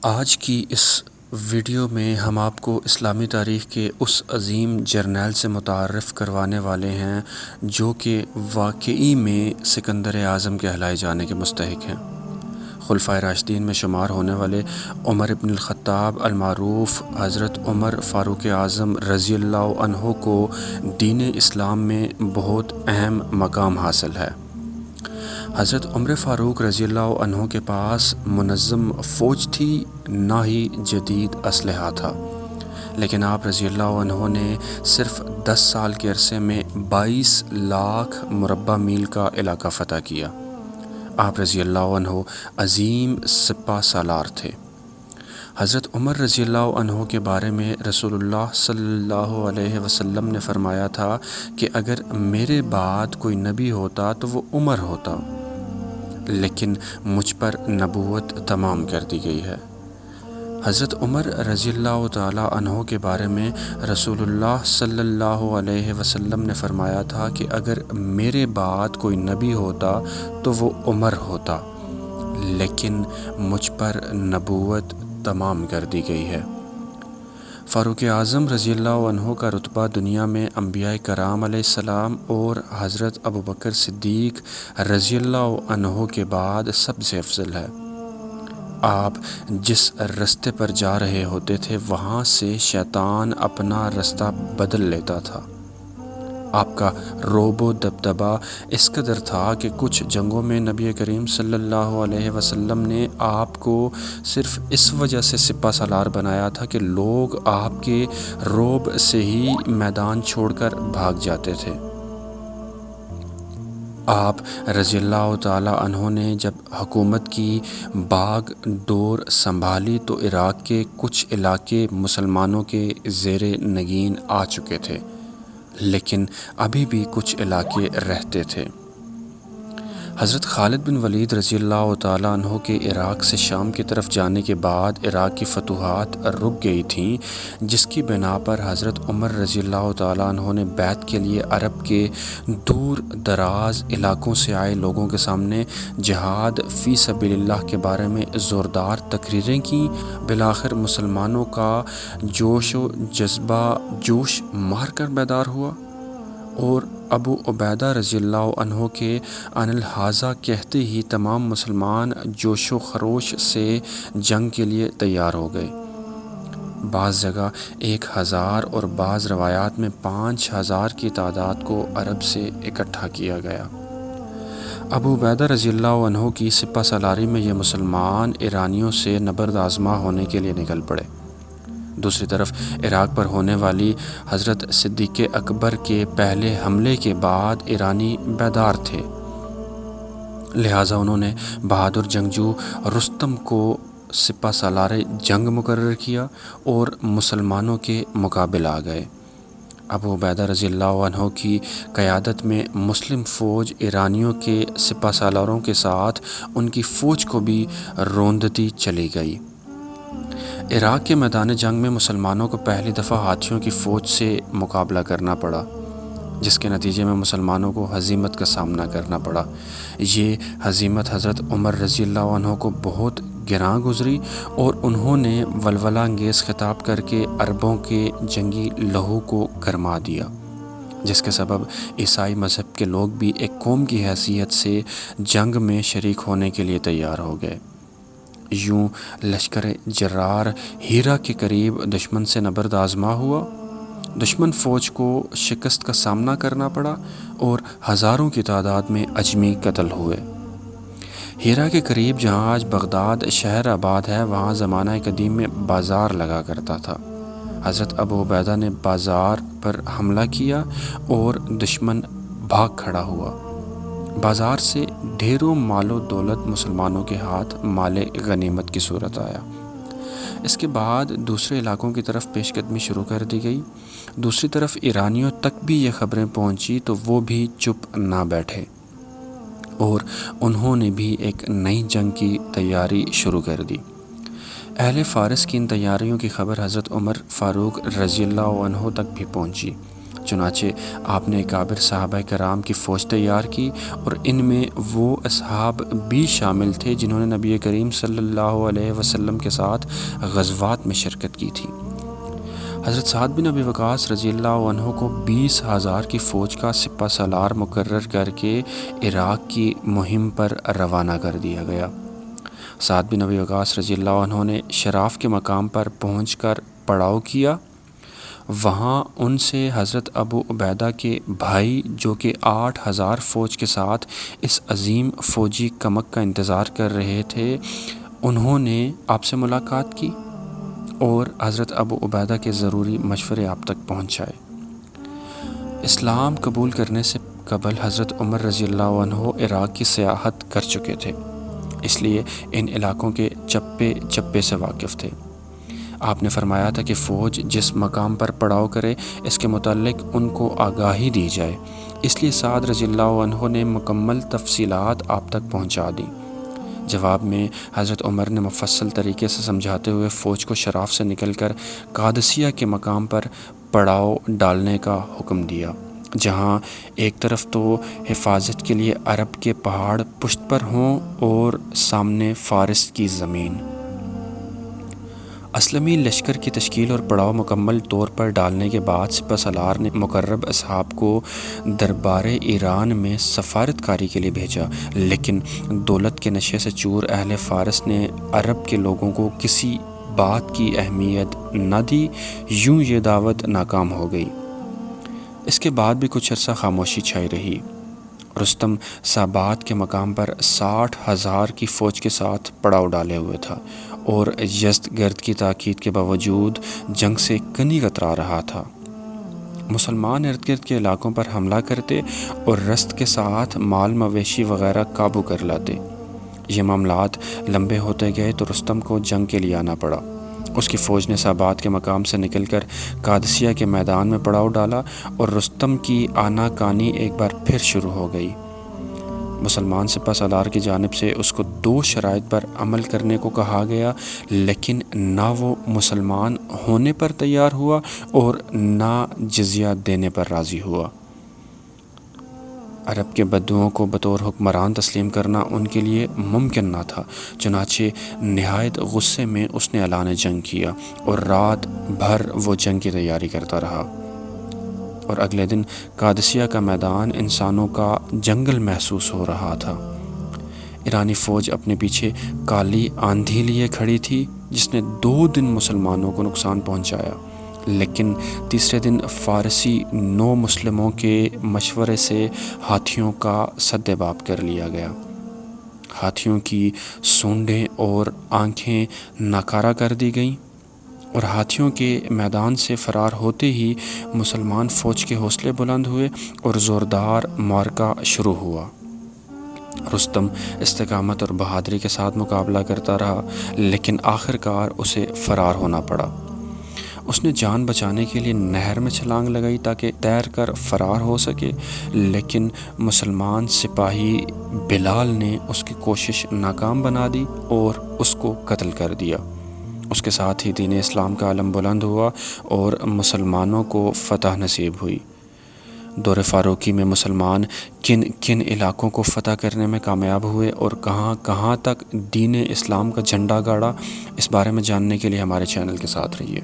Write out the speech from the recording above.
آج کی اس ویڈیو میں ہم آپ کو اسلامی تاریخ کے اس عظیم جرنیل سے متعارف کروانے والے ہیں جو کہ واقعی میں سکندر اعظم کہلائے جانے کے مستحق ہیں۔ خلفائے راشدین میں شمار ہونے والے عمر بن الخطاب المعروف حضرت عمر فاروق اعظم رضی اللہ عنہ کو دین اسلام میں بہت اہم مقام حاصل ہے۔ حضرت عمر فاروق رضی اللہ عنہ کے پاس منظم فوج تھی، نہ ہی جدید اسلحہ تھا، لیکن آپ رضی اللہ عنہ نے صرف 10 سال کے عرصے میں 22 لاکھ مربع میل کا علاقہ فتح کیا۔ آپ رضی اللہ عنہ عظیم سپہ سالار تھے۔ حضرت عمر رضی اللہ عنہ کے بارے میں رسول اللہ صلی اللہ علیہ وسلم نے فرمایا تھا کہ اگر میرے بعد کوئی نبی ہوتا تو وہ عمر ہوتا، لیکن مجھ پر نبوت تمام کر دی گئی ہے۔ حضرت عمر رضی اللہ تعالی عنہ کے بارے میں رسول اللہ صلی اللہ علیہ وسلم نے فرمایا تھا کہ اگر میرے بعد کوئی نبی ہوتا تو وہ عمر ہوتا، لیکن مجھ پر نبوت تمام کر دی گئی ہے۔ فاروق اعظم رضی اللہ عنہ کا رتبہ دنیا میں انبیاء کرام علیہ السلام اور حضرت ابوبکر صدیق رضی اللہ عنہ کے بعد سب سے افضل ہے۔ آپ جس رستے پر جا رہے ہوتے تھے وہاں سے شیطان اپنا رستہ بدل لیتا تھا۔ آپ کا رعب و دبدبہ اس قدر تھا کہ کچھ جنگوں میں نبی کریم صلی اللہ علیہ وسلم نے آپ کو صرف اس وجہ سے سپہ سالار بنایا تھا کہ لوگ آپ کے رعب سے ہی میدان چھوڑ کر بھاگ جاتے تھے۔ آپ رضی اللہ تعالی عنہ نے جب حکومت کی باغ ڈور سنبھالی تو عراق کے کچھ علاقے مسلمانوں کے زیر نگین آ چکے تھے، لیکن ابھی بھی کچھ علاقے رہتے تھے۔ حضرت خالد بن ولید رضی اللہ تعالیٰ عنہ کے عراق سے شام کی طرف جانے کے بعد عراق کی فتوحات رک گئی تھیں، جس کی بنا پر حضرت عمر رضی اللہ تعالیٰ عنہ نے بیعت کے لیے عرب کے دور دراز علاقوں سے آئے لوگوں کے سامنے جہاد فی سبیل اللہ کے بارے میں زوردار تقریریں کیں۔ بالآخر مسلمانوں کا جوش و جذبہ جوش مار کر بیدار ہوا اور ابو عبیدہ رضی اللہ عنہ کے ان الحاظہ کہتے ہی تمام مسلمان جوش و خروش سے جنگ کے لیے تیار ہو گئے۔ بعض جگہ 1000 اور بعض روایات میں 5000 کی تعداد کو عرب سے اکٹھا کیا گیا۔ ابو عبیدہ رضی اللہ عنہ کی سپہ سالاری میں یہ مسلمان ایرانیوں سے نبرد آزما ہونے کے لیے نکل پڑے۔ دوسری طرف عراق پر ہونے والی حضرت صدیق اکبر کے پہلے حملے کے بعد ایرانی بیدار تھے، لہٰذا انہوں نے بہادر جنگجو رستم کو سپہ سالار جنگ مقرر کیا اور مسلمانوں کے مقابل آ گئے۔ ابو عبیدہ رضی اللہ عنہ کی قیادت میں مسلم فوج ایرانیوں کے سپہ سالاروں کے ساتھ ان کی فوج کو بھی روندتی چلی گئی۔ عراق کے میدان جنگ میں مسلمانوں کو پہلی دفعہ ہاتھیوں کی فوج سے مقابلہ کرنا پڑا، جس کے نتیجے میں مسلمانوں کو ہزیمت کا سامنا کرنا پڑا۔ یہ ہزیمت حضرت عمر رضی اللہ عنہ کو بہت گراں گزری اور انہوں نے ولولہ انگیز خطاب کر کے عربوں کے جنگی لہو کو گرما دیا، جس کے سبب عیسائی مذہب کے لوگ بھی ایک قوم کی حیثیت سے جنگ میں شریک ہونے کے لیے تیار ہو گئے۔ یوں لشکر جرار ہیرا کے قریب دشمن سے نبرد آزما ہوا، دشمن فوج کو شکست کا سامنا کرنا پڑا اور ہزاروں کی تعداد میں اجمی قتل ہوئے۔ ہیرا کے قریب جہاں آج بغداد شہر آباد ہے، وہاں زمانہ قدیم میں بازار لگا کرتا تھا۔ حضرت ابو عبیدہ نے بازار پر حملہ کیا اور دشمن بھاگ کھڑا ہوا۔ بازار سے ڈھیروں مال و دولت مسلمانوں کے ہاتھ مال غنیمت کی صورت آیا۔ اس کے بعد دوسرے علاقوں کی طرف پیش قدمی شروع کر دی گئی۔ دوسری طرف ایرانیوں تک بھی یہ خبریں پہنچی تو وہ بھی چپ نہ بیٹھے اور انہوں نے بھی ایک نئی جنگ کی تیاری شروع کر دی۔ اہل فارس کی ان تیاریوں کی خبر حضرت عمر فاروق رضی اللہ عنہ تک بھی پہنچی، چنانچہ آپ نے اکابر صحابہ کرام کی فوج تیار کی، اور ان میں وہ اصحاب بھی شامل تھے جنہوں نے نبی کریم صلی اللہ علیہ وسلم کے ساتھ غزوات میں شرکت کی تھی۔ حضرت سعد بن ابی وقاص رضی اللہ عنہ کو 20,000 کی فوج کا سپہ سالار مقرر کر کے عراق کی مہم پر روانہ کر دیا گیا۔ سعد بن ابی وقاص رضی اللہ عنہ نے شراف کے مقام پر پہنچ کر پڑاؤ کیا۔ وہاں ان سے حضرت ابو عبیدہ کے بھائی جو کہ 8,000 فوج کے ساتھ اس عظیم فوجی کمک کا انتظار کر رہے تھے، انہوں نے آپ سے ملاقات کی اور حضرت ابو عبیدہ کے ضروری مشورے آپ تک پہنچائے۔ اسلام قبول کرنے سے قبل حضرت عمر رضی اللہ عنہ عراق کی سیاحت کر چکے تھے، اس لیے ان علاقوں کے چپے چپے سے واقف تھے۔ آپ نے فرمایا تھا کہ فوج جس مقام پر پڑاؤ کرے اس کے متعلق ان کو آگاہی دی جائے، اس لیے سعد رضی اللہ عنہ نے مکمل تفصیلات آپ تک پہنچا دیں۔ جواب میں حضرت عمر نے مفصل طریقے سے سمجھاتے ہوئے فوج کو شراف سے نکل کر قادسیہ کے مقام پر پڑاؤ ڈالنے کا حکم دیا، جہاں ایک طرف تو حفاظت کے لیے عرب کے پہاڑ پشت پر ہوں اور سامنے فارس کی زمین۔ اسلمی لشکر کی تشکیل اور پڑاؤ مکمل طور پر ڈالنے کے بعد سپہ سالار نے مقرب اصحاب کو دربار ایران میں سفارت کاری کے لیے بھیجا، لیکن دولت کے نشے سے چور اہل فارس نے عرب کے لوگوں کو کسی بات کی اہمیت نہ دی، یوں یہ دعوت ناکام ہو گئی۔ اس کے بعد بھی کچھ عرصہ خاموشی چھائی رہی۔ رستم سابات کے مقام پر 60,000 کی فوج کے ساتھ پڑاؤ ڈالے ہوئے تھا اور یزد گرد کی تاکید کے باوجود جنگ سے کنی کترا رہا تھا۔ مسلمان ارد گرد کے علاقوں پر حملہ کرتے اور رست کے ساتھ مال مویشی وغیرہ قابو کر لاتے۔ یہ معاملات لمبے ہوتے گئے تو رستم کو جنگ کے لیے آنا پڑا۔ اس کی فوج نے سابات کے مقام سے نکل کر قادسیہ کے میدان میں پڑاؤ ڈالا اور رستم کی آنا کانی ایک بار پھر شروع ہو گئی۔ مسلمان سپہ سالار کی جانب سے اس کو 2 شرائط پر عمل کرنے کو کہا گیا، لیکن نہ وہ مسلمان ہونے پر تیار ہوا اور نہ جزیہ دینے پر راضی ہوا۔ عرب کے بدوؤں کو بطور حکمران تسلیم کرنا ان کے لیے ممکن نہ تھا، چنانچہ نہایت غصے میں اس نے اعلان جنگ کیا اور رات بھر وہ جنگ کی تیاری کرتا رہا، اور اگلے دن قادسیہ کا میدان انسانوں کا جنگل محسوس ہو رہا تھا۔ ایرانی فوج اپنے پیچھے کالی آندھی لیے کھڑی تھی جس نے 2 دن مسلمانوں کو نقصان پہنچایا، لیکن تیسرے دن فارسی نو مسلموں کے مشورے سے ہاتھیوں کا سد باب کر لیا گیا۔ ہاتھیوں کی سونڈیں اور آنکھیں ناکارہ کر دی گئیں، اور ہاتھیوں کے میدان سے فرار ہوتے ہی مسلمان فوج کے حوصلے بلند ہوئے اور زوردار معرکہ شروع ہوا۔ رستم استقامت اور بہادری کے ساتھ مقابلہ کرتا رہا، لیکن آخر کار اسے فرار ہونا پڑا۔ اس نے جان بچانے کے لیے نہر میں چھلانگ لگائی تاکہ تیر کر فرار ہو سکے، لیکن مسلمان سپاہی بلال نے اس کی کوشش ناکام بنا دی اور اس کو قتل کر دیا۔ اس کے ساتھ ہی دین اسلام کا علم بلند ہوا اور مسلمانوں کو فتح نصیب ہوئی۔ دور فاروقی میں مسلمان کن کن علاقوں کو فتح کرنے میں کامیاب ہوئے اور کہاں کہاں تک دین اسلام کا جھنڈا گاڑا، اس بارے میں جاننے کے لیے ہمارے چینل کے ساتھ رہیے۔